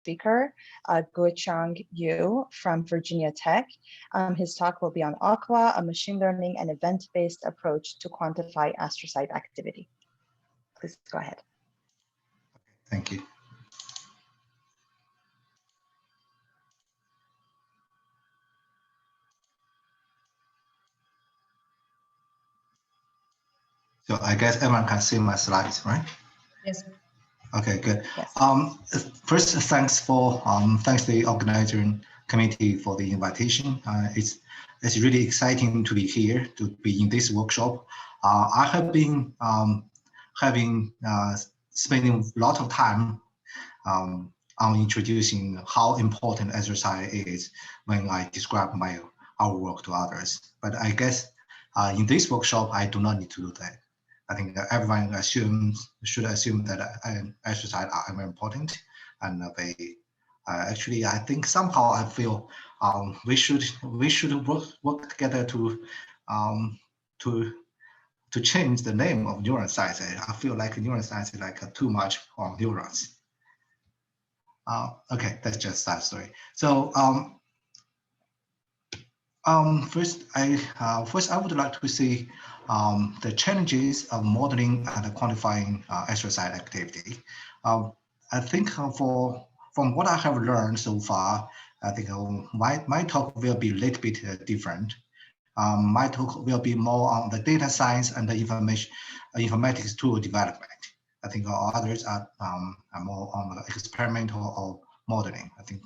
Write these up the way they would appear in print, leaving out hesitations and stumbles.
speaker, Guoqiang Yu from Virginia Tech. His talk will be on Aqua, a machine learning and event-based approach to quantify astrocyte activity. Please go ahead. Thank you. So I guess everyone can see my slides, right? Yes. Okay, good. Yes. First, thanks to the organizing committee for the invitation. It's really exciting to be here, to be in this workshop. I have been spending a lot of time on introducing how important exercise is when I describe our work to others. But I guess in this workshop, I do not need to do that. I think that everyone should assume that exercise are very important, and they actually, I think somehow I feel we should work together to change the name of neuroscience. I feel like neuroscience is like too much on neurons. Okay, that's just that story. So first I would like to see the challenges of modeling and quantifying exercise activity. I think from what I have learned so far, I think my talk will be a little bit different. My talk will be more on the data science and the informatics tool development. I think others are more on the experimental or modeling. I think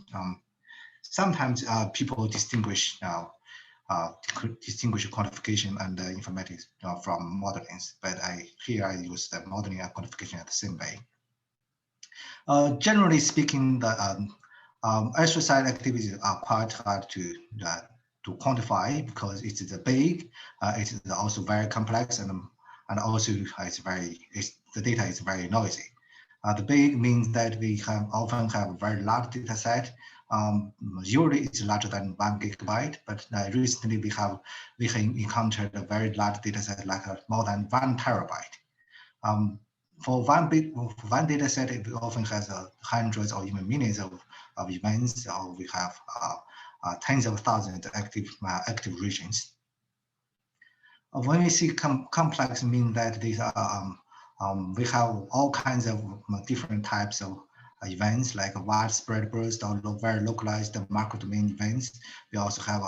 sometimes people distinguish quantification and informatics from modeling, but here I use the modeling and quantification at the same way. Generally speaking, the exercise activities are quite hard to quantify because it is big, it is also very complex, and also the data is very noisy. The big means that we often have a very large data set. Usually it's larger than 1 gigabyte, but recently we have encountered a very large data set, like more than 1 terabyte. For one data set, it often has hundreds or even millions of events, or we have tens of thousands of active regions. When we see complex, mean that these are we have all kinds of different types of events, like widespread burst or very localized macro domain events. We also have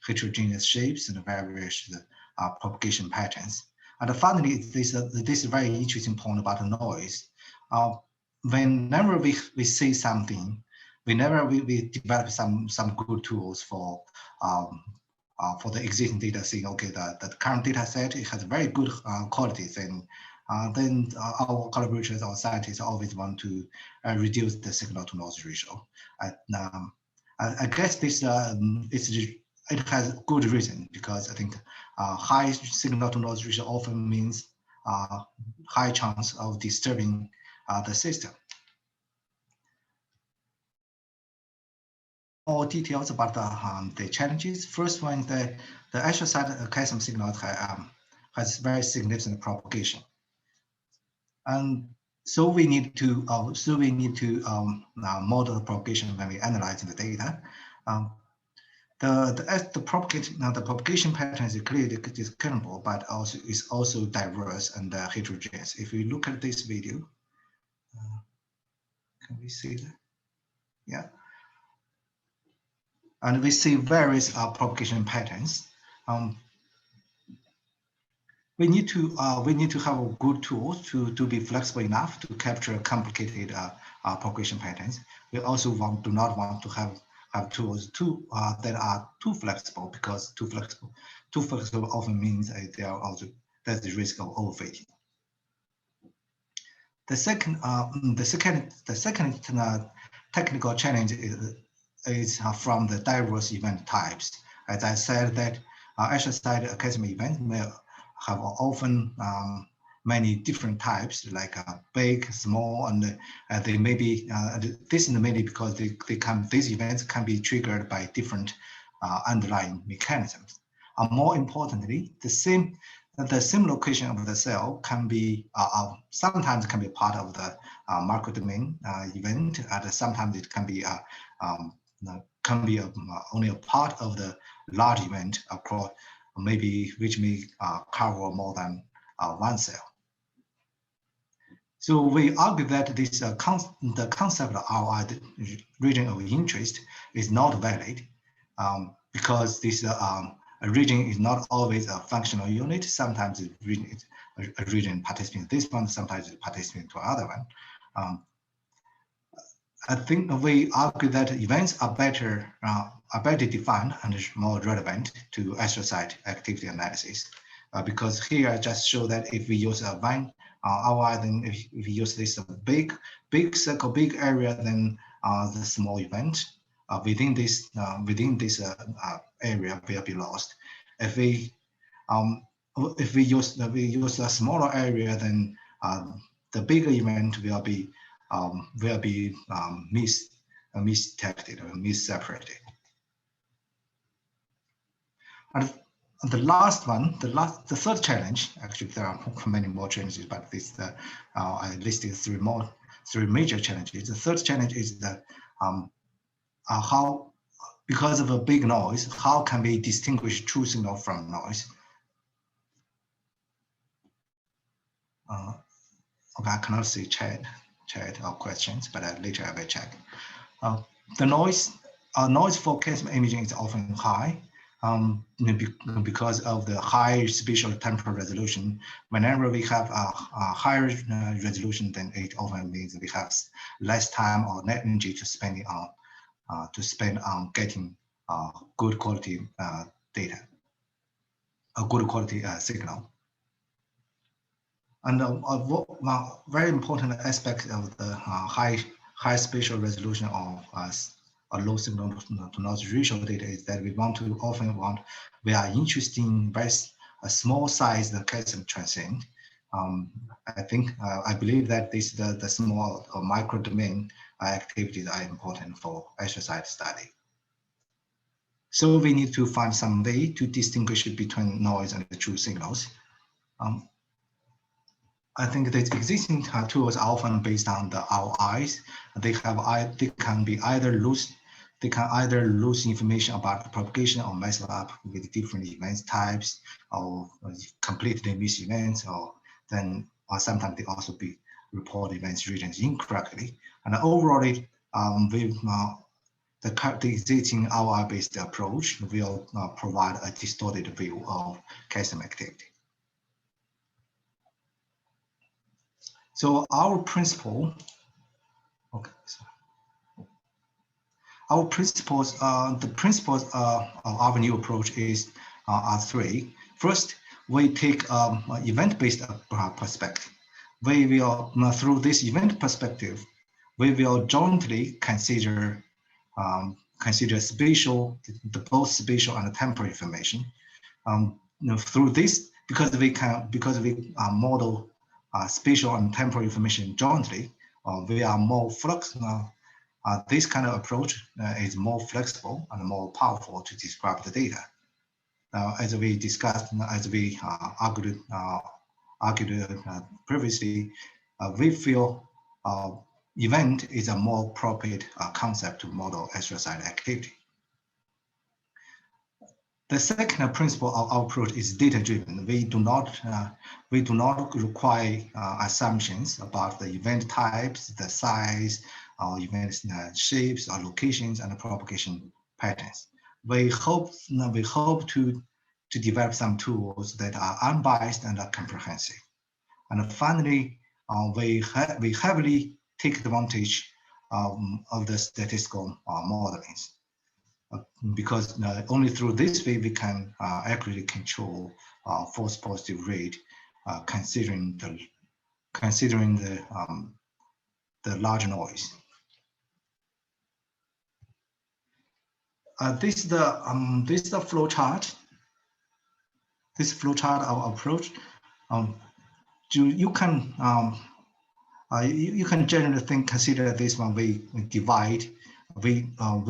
heterogeneous shapes and various propagation patterns. And finally, this is a very interesting point about the noise. Whenever we see something, whenever we develop some good tools for the existing data, saying, okay, the current data set, it has very good qualities, and then our collaborators or scientists always want to reduce the signal to noise ratio. I guess this it has good reason, because I think high signal to noise ratio often means high chance of disturbing the system. More details about the challenges. First one, the exercise calcium signal has very significant propagation. And so we need to model the propagation when we analyze the data. The propagation pattern is clearly discernible, but also is also diverse and heterogeneous. If we look at this video, can we see that? Yeah. And we see various propagation patterns. We need to have good tools to be flexible enough to capture complicated propagation patterns. We also do not want to have tools that are too flexible, because too flexible often means there's the risk of overfitting. The second technical challenge is from the diverse event types. As I said, that exercise academic events may have often many different types, like big, small, and they may be. This is mainly because these events can be triggered by different underlying mechanisms. More importantly, the same the sim location of the cell can be sometimes can be part of the macro domain event, and sometimes it can be um, only a part of the large event across maybe which may cover more than one cell. So we argue that this the concept of ROI, the region of interest, is not valid because this a region is not always a functional unit. Sometimes a region participating in this one, sometimes it participating to other one. I think we argue that events are better defined and more relevant to astrocyte activity analysis because here I just show that if we use a vine ROI, then if we use this big circle, big area, then the small event within this area will be lost. If we use a smaller area, then the bigger event will be misdetected or mis-separated. And the last one, the third challenge, actually there are many more challenges, but this I listed three major challenges. The third challenge is that how, because of a big noise, how can we distinguish true signal from noise? Okay, I cannot see chat or questions, but later I will check. The noise forecast imaging is often high because of the high spatial temporal resolution. Whenever we have a higher resolution, then it often means we have less time or energy to spend on getting good quality data, a good quality signal. And a very important aspect of the high spatial resolution of a low signal to noise ratio data is that we are interested in a small size the calcium transient. I believe that the small or micro domain activities are important for astrocyte study. So we need to find some way to distinguish between noise and the true signals. I think the existing tools are often based on the ROIs. They can either lose information about the propagation or mess up with different event types, or completely miss events, or sometimes they also report events regions incorrectly. And overall, the existing ROI-based approach will provide a distorted view of calcium activity. So our principle, our principles, the principles of our new approach are three. First, we take event-based perspective. We will, through this event perspective, we will jointly consider both spatial and temporal information. Through this, because we model spatial and temporal information jointly, we are more flexible. This kind of approach is more flexible and more powerful to describe the data. As we discussed, as we argued previously, we feel event is a more appropriate concept to model astrocyte activity. The second principle of our approach is data-driven. We do not require assumptions about the event types, the size, or event shapes, or locations, and the propagation patterns. We hope to develop some tools that are unbiased and are comprehensive. And finally, we heavily take advantage of the statistical modeling. Because only through this way we can accurately control false positive rate, considering the large noise. This is the flow chart. This flow chart of approach. You can generally consider this one. We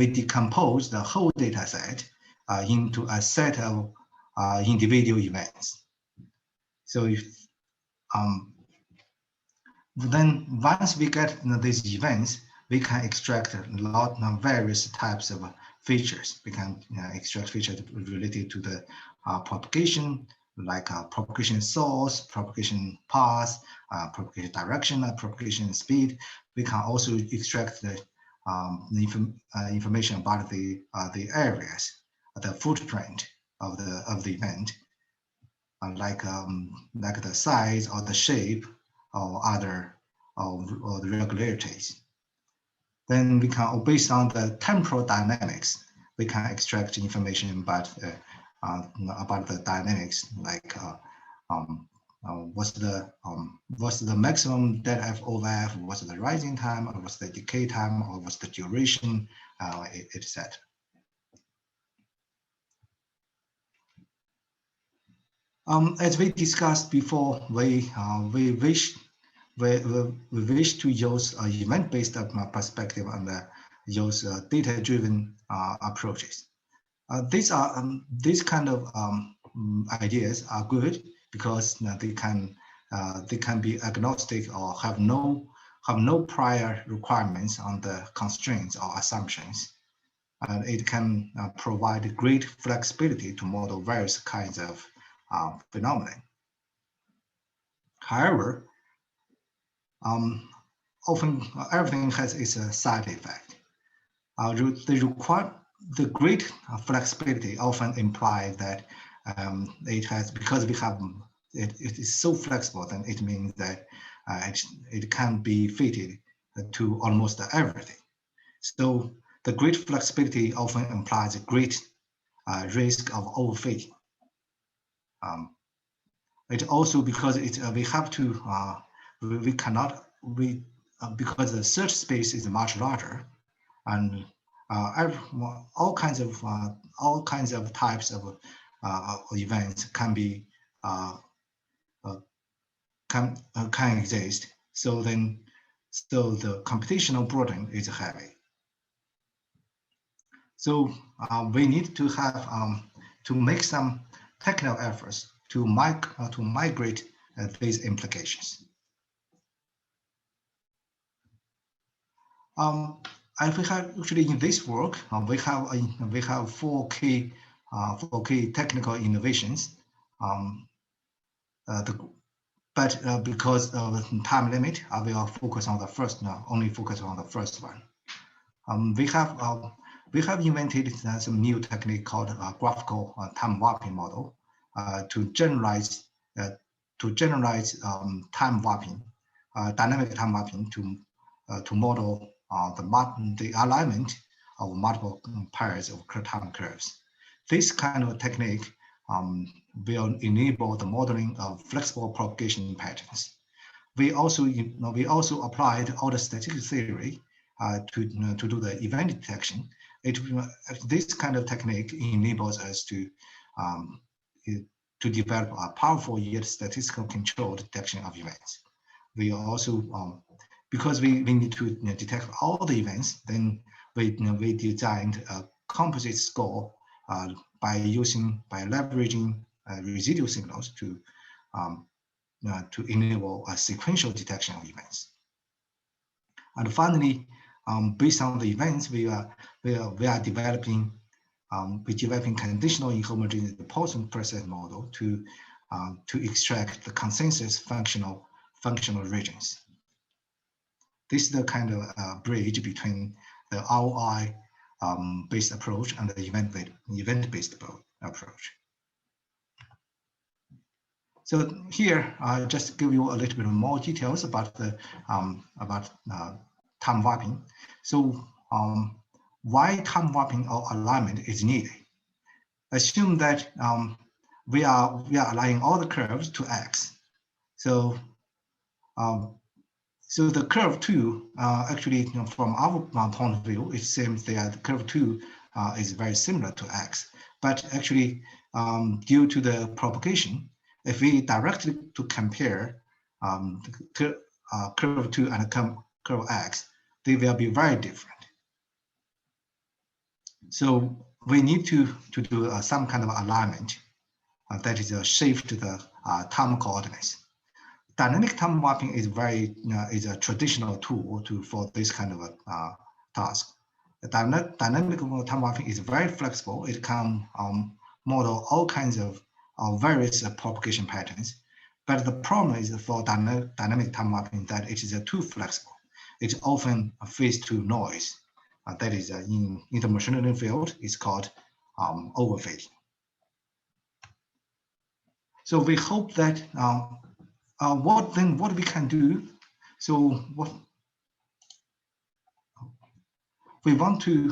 decompose the whole data set into a set of individual events. So if then once we get these events, we can extract a lot of various types of features. We can extract features related to the propagation, like propagation source, propagation path, propagation direction, propagation speed. We can also extract the information about the areas, the footprint of the event, like the size or the shape or other or the regularities. Then we can, based on the temporal dynamics, we can extract information about the dynamics, like what's the maximum data overlap, what's the rising time, or what's the decay time, or what's the duration, etc. As we discussed before, we wish to use event-based perspective and use data-driven approaches. These kind of ideas are good because they can be agnostic or have no prior requirements on the constraints or assumptions. And it can provide great flexibility to model various kinds of phenomena. However, often everything has its side effect. The great flexibility often implies that it has, because it is so flexible, then it means that it can be fitted to almost everything. So the great flexibility often implies a great risk of overfitting. It also, because we have to because the search space is much larger, and all kinds of types of events can be can exist. So the computational burden is heavy. So we need to have to make some technical efforts to migrate these implications. We have actually in this work we have four key technical innovations. But because of the time limit, I will focus on the first. Only focus on the first one. We have invented some new technique called graphical time warping model to generalize time warping, dynamic time warping to model the alignment of multiple pairs of time curves. This kind of technique will enable the modeling of flexible propagation patterns. We also applied all the statistical theory to do the event detection. This kind of technique enables us to develop a powerful yet statistical controlled detection of events. We also, because we need to detect all the events, then we designed a composite score by leveraging residual signals to enable a sequential detection of events. And finally, based on the events, we are developing conditional inhomogeneous post-process model to extract the consensus functional regions. This is the kind of bridge between the ROI based approach and the event-based approach. So here, I just give you a little bit more details about the time warping. So why time warping or alignment is needed? Assume that we are aligning all the curves to X. So so the curve 2, actually, from our point of view, it seems that the curve 2 is very similar to X. But actually, due to the propagation, if we directly to compare the curve 2 and curve X, they will be very different. So we need to do some kind of alignment that is shift the time coordinates. Dynamic time mapping is is a traditional tool for this kind of a task. The dynamic time mapping is very flexible. It can model all kinds of various propagation patterns. But the problem is for dynamic time mapping that it is too flexible. It often feeds to noise. That is in the machine learning field, it's called overfitting. So we hope that what we can do. So what we want to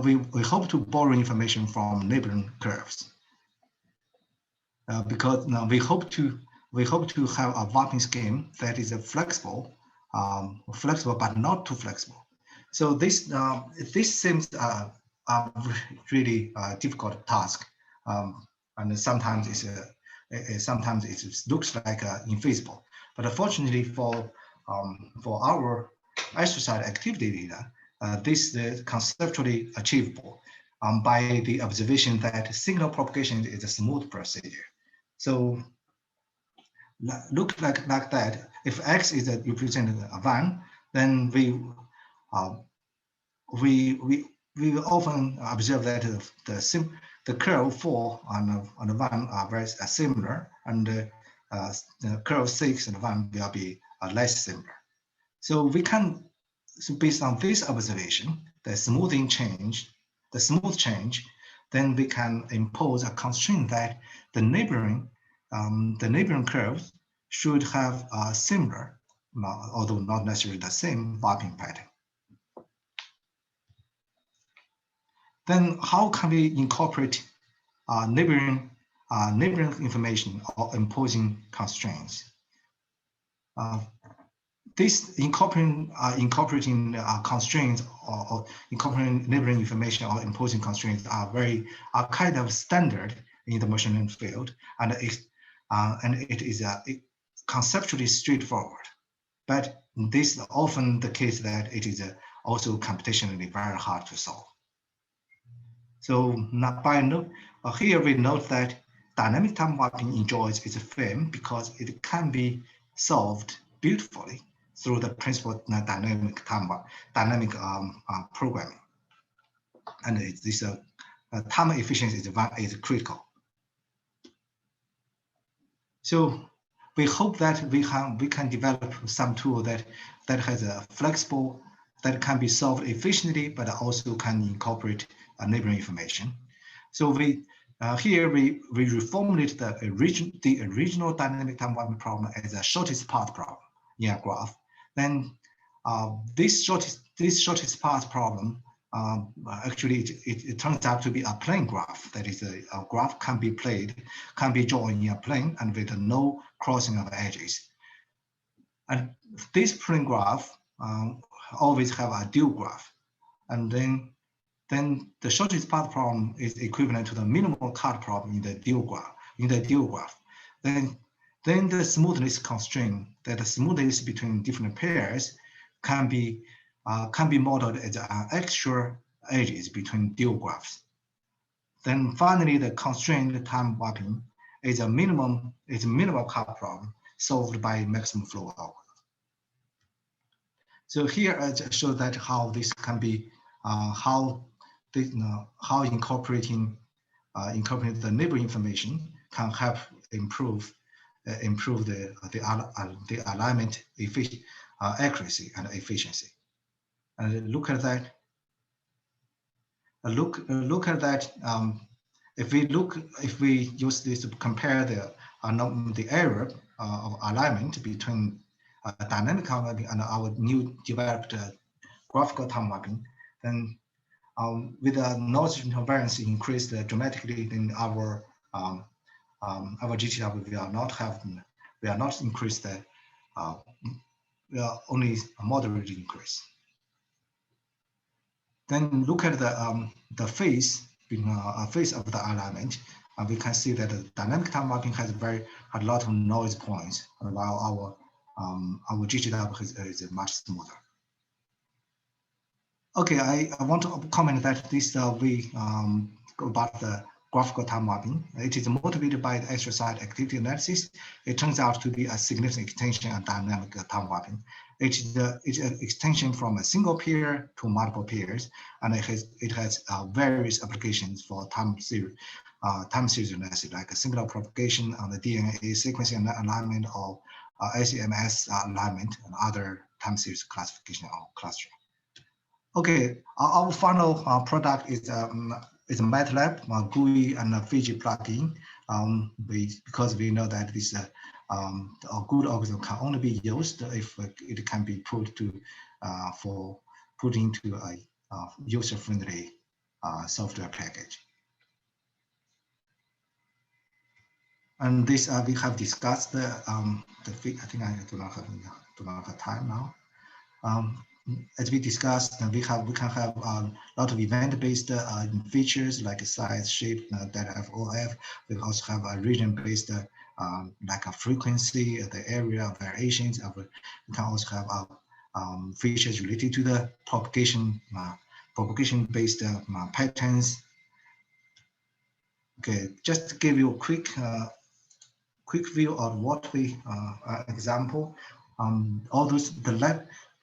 we hope to borrow information from neighboring curves because we hope to have a mapping scheme that is flexible but not too flexible. So this seems a really difficult task, and sometimes it looks like infeasible. But fortunately for our exercise activity data, this is conceptually achievable by the observation that signal propagation is a smooth procedure. So look like that. If X is represented a van, then we will often observe that the curve 4 on the van are very similar, and the curve 6 and 1 will be less similar. So we can, based on this observation, the smooth change, then we can impose a constraint that the neighboring curves should have a similar, although not necessarily the same, mapping pattern. Then how can we incorporate neighboring information or imposing constraints? This incorporating constraints or incorporating neighboring information or imposing constraints are kind of standard in the machine learning field, and it is conceptually straightforward. But this is often the case that it is also computationally very hard to solve. So here we note that dynamic time mapping enjoys its fame because it can be solved beautifully through the principle of dynamic programming, and this time efficiency is critical. So we hope that we can develop some tool that has a flexible, that can be solved efficiently, but also can incorporate neighboring information. So here we reformulate the original dynamic time mapping problem as a shortest path problem in a graph. Then this shortest path problem actually it turns out to be a plane graph. That is a graph can be drawn in a plane and with no crossing of edges. And this plane graph always have a dual graph, and then the shortest path problem is equivalent to the minimal cut problem in the dual graph. Then the smoothness constraint, that the smoothness between different pairs can be modeled as extra edges between dual graphs. Then finally, the constrained time mapping is a minimal cut problem solved by maximum flow algorithm. So here I just show that how this can be how incorporating the neighbor information can help improve the alignment accuracy and efficiency. And look at that. Look at that. If we use this to compare the error of alignment between dynamic time mapping and our new developed graphical time mapping, then with the noise variance increased dramatically, then our GTW we are not increased. We are only a moderate increase. Then look at the phase of the alignment, and we can see that the dynamic time mapping has a lot of noise points, while our GTW is much smoother. Okay, I want to comment that this about the graphical time mapping. It is motivated by the extra-site activity analysis. It turns out to be a significant extension of dynamic time mapping. It's an extension from a single pair to multiple pairs, and it has various applications for time series analysis, like a singular propagation on the DNA sequencing alignment or CNS alignment and other time series classification or clustering. Okay, our final product is a MATLAB, GUI, and a Fiji plugin. Because we know that this a good algorithm can only be used if it can be put into a user-friendly software package. And this we have discussed the I think I do not have time now. As we discussed, we can have a lot of event-based features like size, shape, data FOF. We also have a region-based like a frequency, the area variations. We can also have features related to the propagation-based patterns. Okay, just to give you a quick view of what we example. All those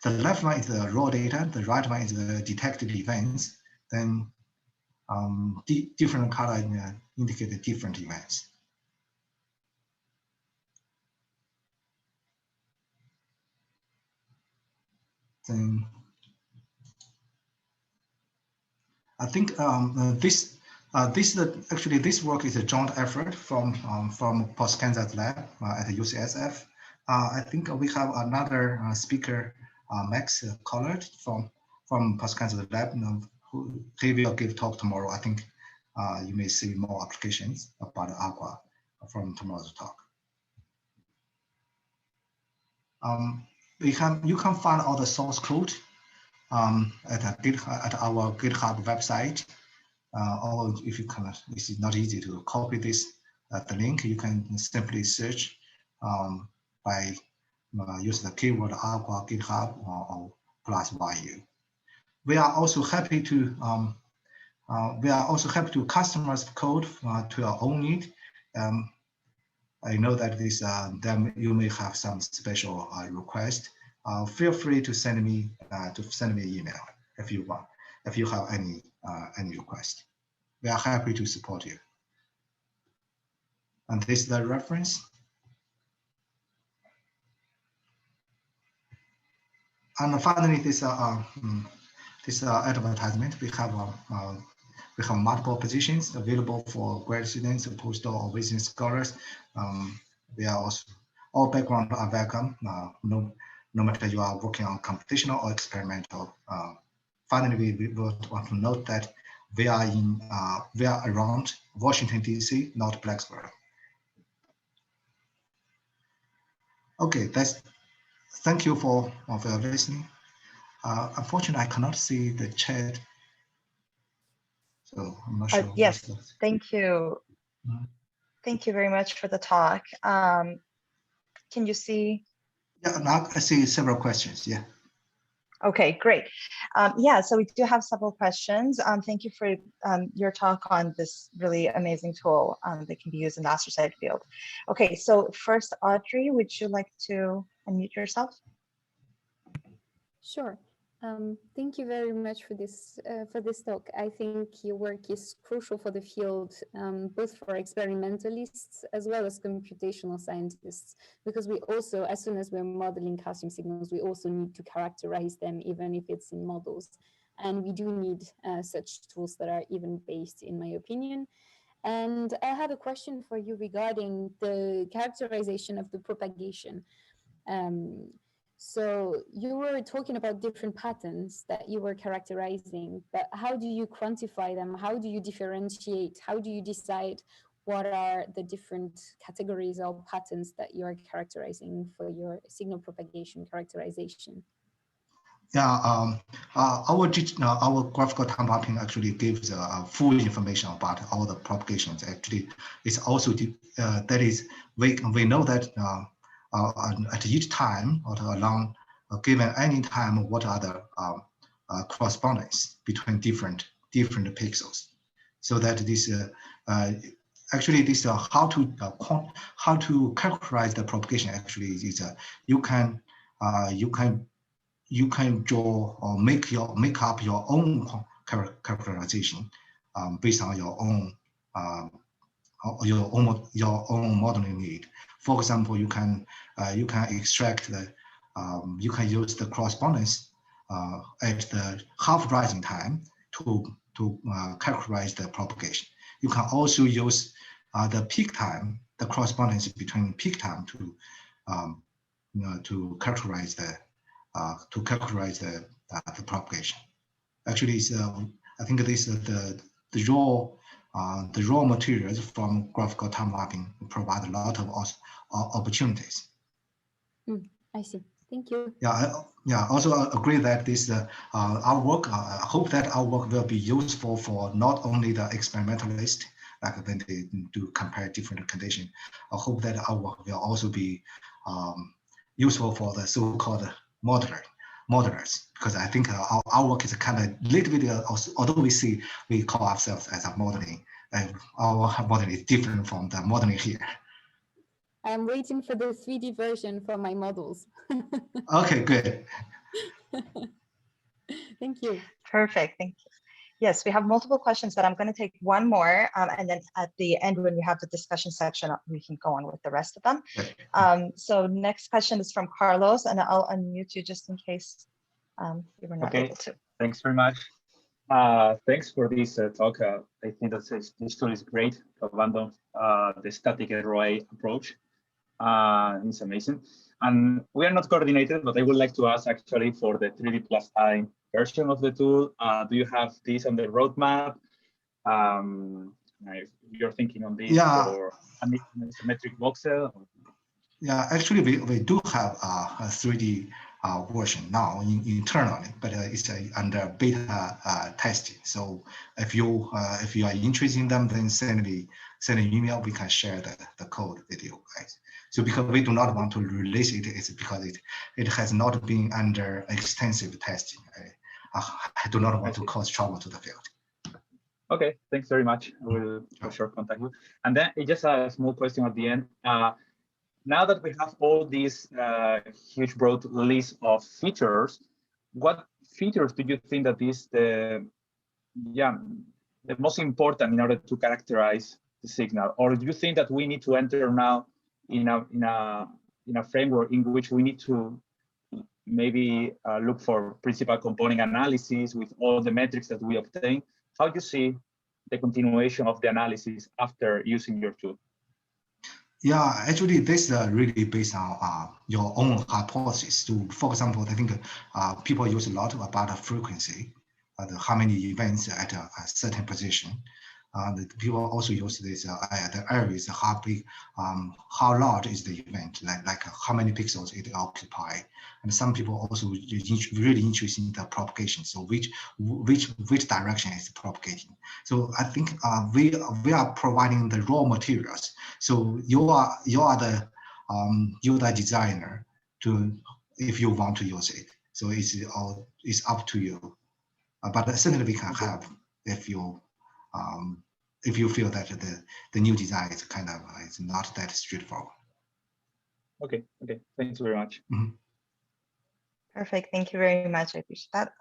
the left one is the raw data, the right one is the detected events. Then different color indicate the different events. Then I think this work is a joint effort from Kansas lab at the UCSF. I think we have another speaker, Max Collard from Kansas lab, who he will give talk tomorrow. I think you may see more applications about Aqua from tomorrow's talk. You can find all the source code at our GitHub website. Or if you can, it's not easy to copy this the link. You can simply search by using the keyword Aqua GitHub or +YU. We are also happy to customize code to our own need. I know that this you may have some special request. Feel free to send me an email if you want. If you have any request, we are happy to support you. And this is the reference. And finally, this advertisement. We have multiple positions available for grad students, postdoc, or visiting scholars. We are also all backgrounds are welcome. No matter you are working on computational or experimental. Finally, we would want to note that we are around Washington, DC, not Blacksburg. Okay, thank you for listening. Unfortunately, I cannot see the chat, so I'm not sure. Yes, thank you. Thank you very much for the talk. Can you see? Yeah, now I see several questions. Yeah. Okay, great. Yeah, so we do have several questions. Thank you for your talk on this really amazing tool that can be used in the astrocyte field. Okay, so first, Audrey, would you like to unmute yourself? Sure. Thank you very much for this talk. I think your work is crucial for the field, both for experimentalists as well as computational scientists, because we also, as soon as we're modeling calcium signals, we also need to characterize them, even if it's in models. And we do need such tools that are event-based, in my opinion. And I have a question for you regarding the characterization of the propagation. So you were talking about different patterns that you were characterizing, but how do you quantify them? How do you differentiate? How do you decide what are the different categories or patterns that you are characterizing for your signal propagation characterization? Yeah, our graphical time mapping actually gives full information about all the propagations. Actually, it's also that is we know that at each time or along given any time, what are the correspondence between different pixels, so that this actually this how to characterize the propagation. Actually, is you can draw or make up your own characterization based on your own modeling need. For example, you can extract the you can use the correspondence at the half rising time to characterize the propagation. You can also use the peak time, the correspondence between peak time to characterize the propagation. Actually, I think this is the raw materials from graphical time mapping provide a lot of opportunities. I see. Thank you. Yeah. Also agree that this our work. I hope that our work will be useful for not only the experimentalists, like when they do compare different conditions. I hope that our work will also be useful for the so-called modelers, because I think our work is kind of little bit. Although we call ourselves as a modeling, our modeling is different from the modeling here. I'm waiting for the 3D version for my models. Okay, good. Thank you. Perfect. Thank you. Yes, we have multiple questions, but I'm going to take one more. And then at the end, when we have the discussion section, we can go on with the rest of them. So next question is from Carlos, and I'll unmute you just in case you were not able to. Thanks very much. Thanks for this talk. I think that this tool is great. Abandon the static array approach. It's amazing. And we are not coordinated, but I would like to ask actually for the 3D plus time version of the tool. Do you have this on the roadmap? If you're thinking on this for a symmetric voxel? Yeah, actually, we do have a 3D version now internally, but it's under beta testing. So if you are interested in them, then send an email. We can share the code with you guys. So because we do not want to release it, it's because it has not been under extensive testing. I do not want to cause trouble to the field. Okay, thanks very much. I will for sure contact you. And then just a small question at the end. Now that we have all these huge broad list of features, what features do you think that is the most important in order to characterize the signal? Or do you think that we need to enter now in a framework in which we need to maybe look for principal component analysis with all the metrics that we obtain? How do you see the continuation of the analysis after using your tool? Yeah, actually, this is really based on your own hypothesis. So, for example, I think people use a lot about the frequency, how many events at a certain position. People also use this the areas, how big, how large is the event, like how many pixels it occupies. And some people also really interested in the propagation. So which direction is propagating? So I think we are providing the raw materials. So you are the designer to if you want to use it. So it's up to you. But certainly we can help if you feel that the new design is kind of it's not that straightforward. Okay. Thanks very much. Mm-hmm. Perfect. Thank you very much. I appreciate that.